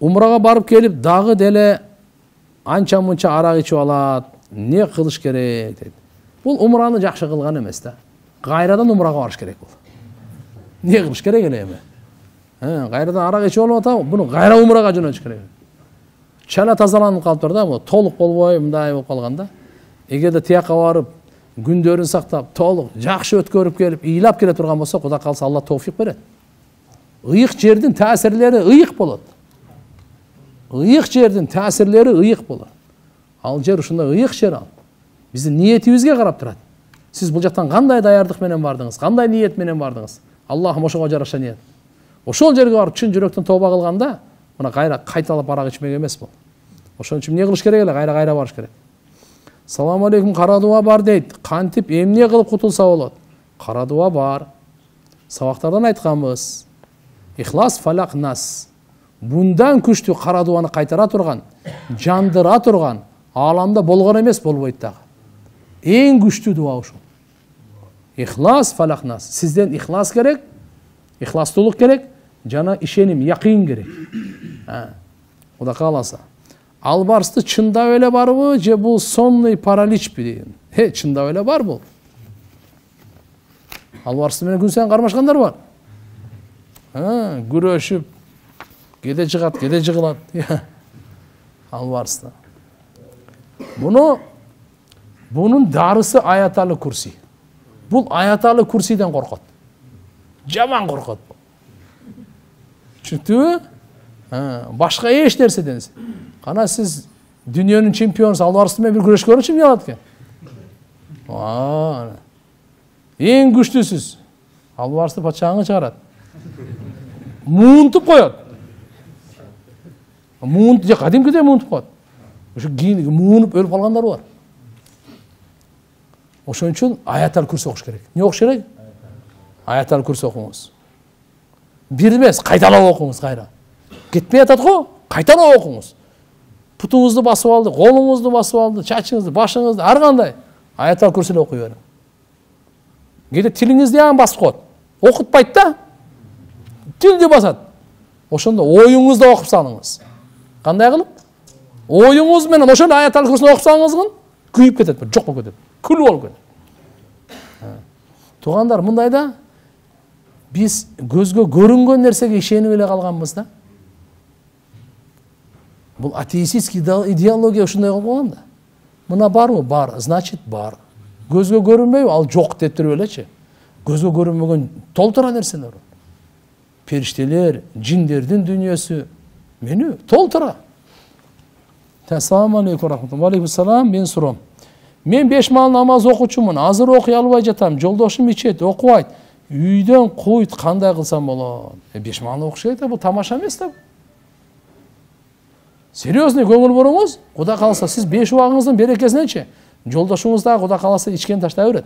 умрага барып келип дагы деле анча мынча арак ичип алат, не кылыш керек дейт. Бул умраны жакшы кылган эмес да. Кайрадан умрага барыш керек бул. Не кылыш керек эле эми? Кайрадан арак ичип алып атам, буну кайра умрага жөнөтүш керек. Чала тазаланып калыптыр да, бул толук болбой мындай болуп калганда. Эгерде тияка барып, күндөрүн сактап, толук жакшы өткөрүп келип, ыйлап келе турган болсо, Кудай калса Алла товфик берет. Ыйык жердин таасирлери ыйык болот. Ыйык жердин таасирлери ыйык болот. Ал жер ушундай ыйык жер ал. Биздин ниетибизге карап турат. Сиз бул жактан кандай даярдык менен бардыңыз, кандай ниет менен бардыңыз? Аллахым ошого жараша ниет. Ошол жерге барып чын жүрөктөн тооба кылганда, мына кайталап арак ичмек эмес бул. Ошон үчүн эмне кылыш керек эле? Кайра барыш керек. Саламу алейкум, кара дуа бар дейт. Кантип эмне кылып кутулса болот? Кара дуа бар. Сабактардан айтканбыз. Ихлас, фалак, нас. Bundan күчтүү кара дуаны кайтара турган, жандыра турган ааламда болгон эмес, болбойт дагы. Эң күчтүү дуа ушул. Ихлас, фалак, нас. Сизден ихлас керек, ихластуулук керек, жана ишеним, якын керек. Кудай кааласа. Албарсты чындап эле барбы, же бул сонный параличпи деген. Чындап эле бар бул. Албарсты менен күн сайын кармашкандар бар. Күрөшүп, кеде жыгат, кеде жыгылат. Албарсты. Bunun darısı Ayatalı Kursi. Bul Ayatalı Kursi'den korkut. Jaman korkut. Çünkü başka eş dersedeniz. Kana siz dünyanın çempiyonu Alvars'ta bir güreş görün için yalatken. En güçlüsüz. Alvars'ta paçağını çağırat. Muğuntup koyat. Muğuntup, kadimki de muğuntup koyat. Şu giyin, muğunup ölüp alganlar var. Ошон үчүн Аятал Курси окуш керек. Не окуш керек? Аятал Курси окуңуз. Бир эмес, кайталап окуңуз кайра. Кетпей атат го, кайталап окуңуз. Путуңузду басып алды, колуңузду басып алды, чачыңызды, башыңызды, ар кандай Аятал Курсини окуй бериң. Кээде тилиңизди ан басып коет. Окутпайт да. Тилди басат. Ошондо оюңузду окуп салыңыз. Кандай кылып? Оюңуз менен ошондо Аятал Курсини окуп салыңызгын, күйүп кетет, жок болуп кетет. Күл болуп кетет. Тугандар, мындайда биз көзгө көрүнгөн нерсеге ишенип эле калганбыз да. Бул атеистский идеология ушундай болуп калган да. Мына барбы? Бар, значит бар. Көзгө көрүнбөйбү? Ал жок деп туруп элечи. Көзгө көрүнбөгөн толтура нерселер бар. Периштелер, жиндердин дүйнөсү мени толтура. Ассаламу алейкум рахматуллахи ва алейкум салам. Мен суром. Мен 5 маал намаз окучумун. Азыр окуй албай жатам. Жолдошум ичет, окубайт. Үйдөн койт, кандай кылсам болот? 5 маал окуш керек да, бул тамаша эмес да. Серьезный көңүл буруңуз. Кудай калса сиз 5 убагыңыздын берекесинечи. Жолдошуңуз да Кудай калса ичкен таштай берет.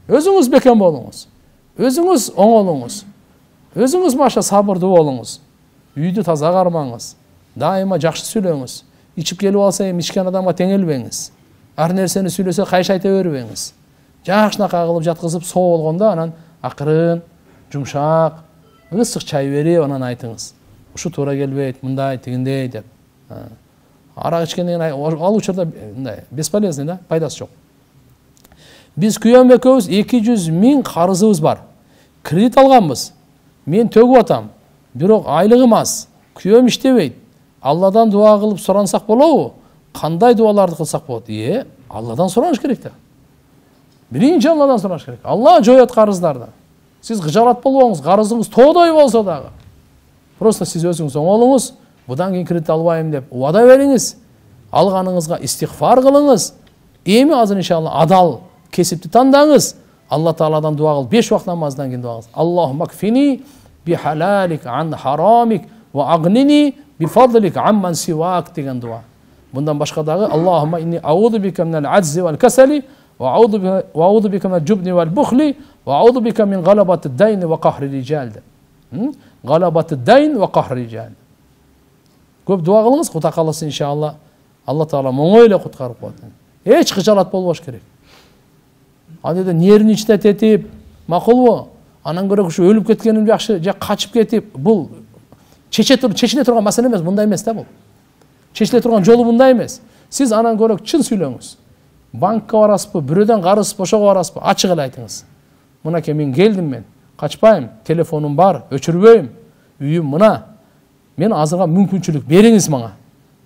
Өзүңүз бекем болуңуз. Өзүңүз оңолуңуз. Өзүңүз маша сабырдуу болуңуз. Үйдү таза кармаңыз. Дайыма жакшы сүйлөңүз. Ичип келип алса эми ичкен адамга теңелбеңиз. Ар нерсени сүйлөсө кайшы айта бербеңиз. Жакшынака кылып жаткызып соо болгондо анан акырын, жумшак, ысык чай берип анан айтыңыз. Ушу туура келбейт, мындай, тигиндей деп. Арак ичкенден ал учурда мындай бесполезный да, пайдасы жок. Биз күйөөм экөөбүз 200 000 карызыбыз бар. Кредит алганбыз. Мен төгүп атам. Бирок айлыгым аз. Күйөөм иштебейт. Алладан дуа кылып сурансак болобу? Кандай дуаларды кылсак болот? Алладан сураныш керек да. Биринчи Алладан сураш керек. Алла жоет карыздарды. Сиз кыжалат болбоңуз, карызыңыз тоодой болсо дагы. Просто сиз өзүңүз оңолуңуз, будан кийин кредит албайм деп убада бериңиз. Алганыңызга истигфар кылыңыз. Эми азыр иншалла адал кесипти тандаңыз. Алла Тааладан дуа кылып 5 убакыт намаздан кийин дуа кылыңыз. Аллахумма кфини би халалик ан харамик ва агнини би фадлик амман сивак деген дуа. Bundan başka dağı Allahümme inni a'udhu bika minel azzi vel keseli ve a'udhu bika minel cubni vel bukhli ve a'udhu bika min galabatid dayn ve kahri rical. Galabatid dayn ve kahri rical. Köp dua kılыңыз, Kuda kalası inşallah. Allah Teala moğoyla kutkarıp koyatın. Hiç kıcalat bolboş gerek. Hadi de nerini içte tetip, makul bu. Anan göre şu ölüp ketkenim jakşı, ja kaçıp ketip, bul чечиле турган маселе эмес, мындай эмес да бул. Чечиле турган жолу мындай эмес. Сиз анан көрө чын сүйлөңүз. Банкка барасызбы, бирөөдөн карыз бошого барасызбы, ачык эле айтыңыз. Мынакей мен келдим, мен качпайм, телефонум бар, өчүрбөйм, үйүм мына. Мен азырга мүмкүнчүлүк бериңиз мага.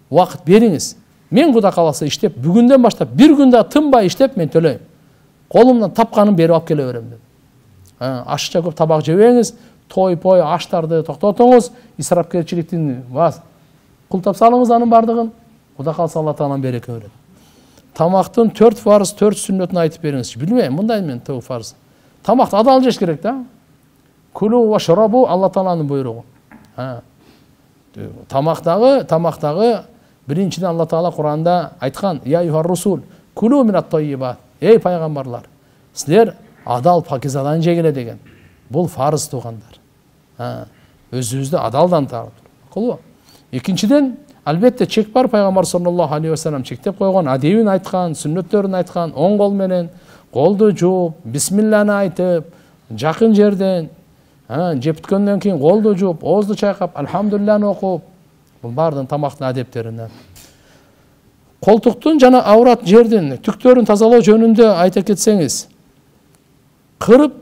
Убакыт бериңиз. Мен Кудай кааласа иштеп, бүгүндөн баштап бир күндө тынбай иштеп мен төлөйм. Колумдан тапканын берип алып келе берем деп. Ашыкча көп табак жебеңиз, той-пой, аштарды токтотуңуз, исрапкерчиликтин култап салыңыз анын бардыгын. Кудай каалса Алла Таалам береке берет. Тамактын 4 фарыз, 4 сүннөтүн айтып бериңиз. Билбейм, мындай мен 4 фарыз. Тамакты адал жеш керек да. Кулу ва шарабу Алла Тааланын буйругу. Тамактагы биринчиден Алла Таала Куранда айткан: "Я юхар русул, кулу минат таййибат." Эй пайгамбарлар, силер адал пакизадан жегиле деген. Бул фарыз тугандар. Өзүбүздү адалдан тартып. Экинчиден, албетте чек бар, пайгамбар саллаллаху алейхи ва саллям чектеп койгон, адебин айткан, сүннөттөрүн айткан, оң кол менен колду жууп, бисмилланы айтып, жакын жерден, жеп бүткөндөн кийин колду жууп, оозду чайкап, алхамдулилланы окуп, бул бардын тамактын адептеринен. Колтуктун жана аврат жердин түктөрүн тазалоо жөнүндө айта кетсеңиз, кырып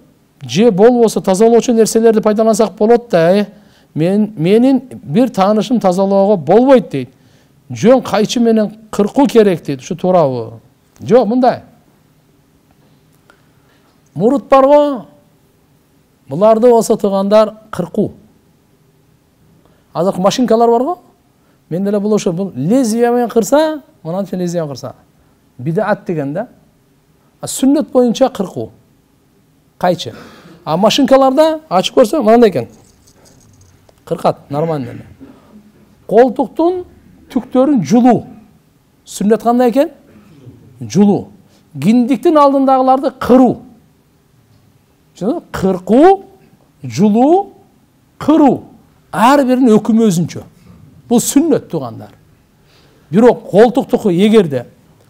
же болбосо тазалоочу нерселерди пайдалансак болот да. Менин бир таанышым тазалоого болбойт дейт. Жөн кайчы менен кыркуу керек дейт. Ушу туурабы? Жок, мындай. Мурут барго, буларды болсо туугандар кыркуу. Азыр машинкалар барго? Мен деле бул ошо лезвие менен кырса, мынанча лезвие менен кырса. Бидаат деген да. Сүннөт боюнча кыркуу. Кайчы. Машинкаларда ачып көрсө мынандай экен. Кыркат, нормально. Колтуктун түктөрүн жулуу. Сүннөт кандай экен? Жулуу. Киндиктин алдындагыларды кыруу. Кыркуу, жулуу, кыруу. Ар биринин өкүмү өзүнчө. Бул сүннөт туугандар. Бирок колтуктуку эгерде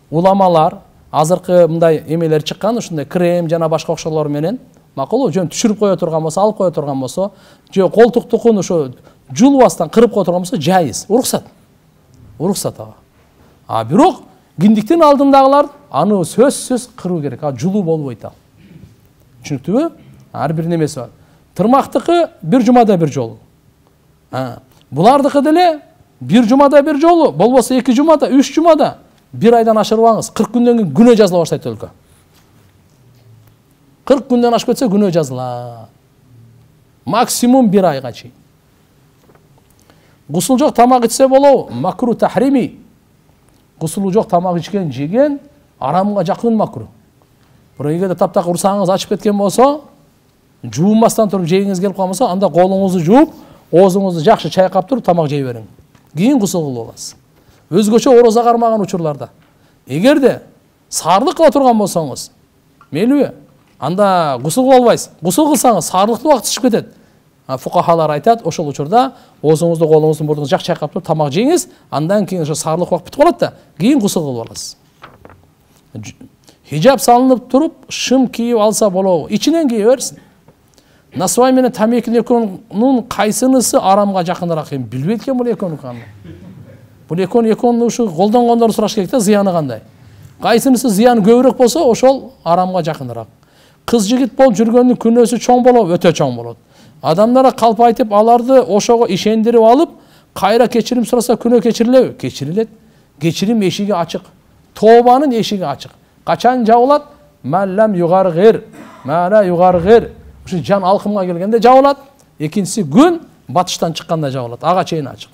уламалар азыркы мындай эмелер чыккан, ушундай крем жана башка окшолор менен макул, жөн түшүрүп кое турган болсо, алып кое турган болсо, же колтуктукун ошо жулбастан кырып кое турган болсо, жайыз, уруксат. Уруксат ага. Бирок киндиктин алдындагылар аны сөзсүз кыруу керек. Жулуу болбойт ал. Түшүнүктүбү? Ар бир немеси бар. Тырмактыкы бир жумада бир жолу. Булардыкы деле бир жумада бир жолу, болбосо 2 жумада, 3 жумада, бир айдан ашырбаңыз. 40 күндөн кийин күнөө жазыла баштайт өлкө. 40 күндөн ашып кетсе күнөө жазыла. Максимум 1 айга чейин. Гусул жок тамак ичсе болобу? Макру тахрими. Гусулу жок тамак ичкен, жеген арамга жакын макру. Бирок эгерде таптак урсаңыз ачып кеткен болсо, жуунбастан туруп жегиңиз келип калмаса, анда колуңузду жууп, оозуңузду жакшы чайкап туруп тамак жей бериң. Кийин гусул кылып аласыз. Өзгөчө ороза кармаган учурларда. Эгерде саарлык кыла турган болсоңуз, мейлиби? Анда гусул кыла албайсыз. Гусул кылсаңыз саарлыктуу убакыт чыгып кетет. Фукахалар айтат, ошол учурда оозуңузду, колуңузду, мурдуңузду жакшы чайкап туруп тамак жеңиз, андан кийин ошо саарлык убакыт бүтүп калат да, кийин гусул кылып аласыз. Хижаб салынып туруп, шым кийип алса болобу? Ичинен кие берсин. Насвай менен тамеки экөөнүн кайсынысы арамга жакыныраак экенин билбейт экен бул экөөнү кандай. Бул экөөнү ушу колдонгондорду сураш керек да, зыяны кандай. Кайсынысы зыяны көбүрөөк болсо, ошол арамга жакыныраак. Кыз жигит болуп жүргөндүн күнөөсү чоң болобу? Өтө чоң болот. Адамдарға калп айтып, аларды ошого ишендирип алып, кайра кечирим сураса күнөө кечирилеби? Кечирилет. Кечирим эшиги ачык. Тообанын эшиги ачык. Качан жабылат? Маллам югаргыр, мала югаргыр. Ушу жан алкымга келгенде жабылат. Экинчиси күн батыштан чыкканда жабылат. Ага чейин ачык.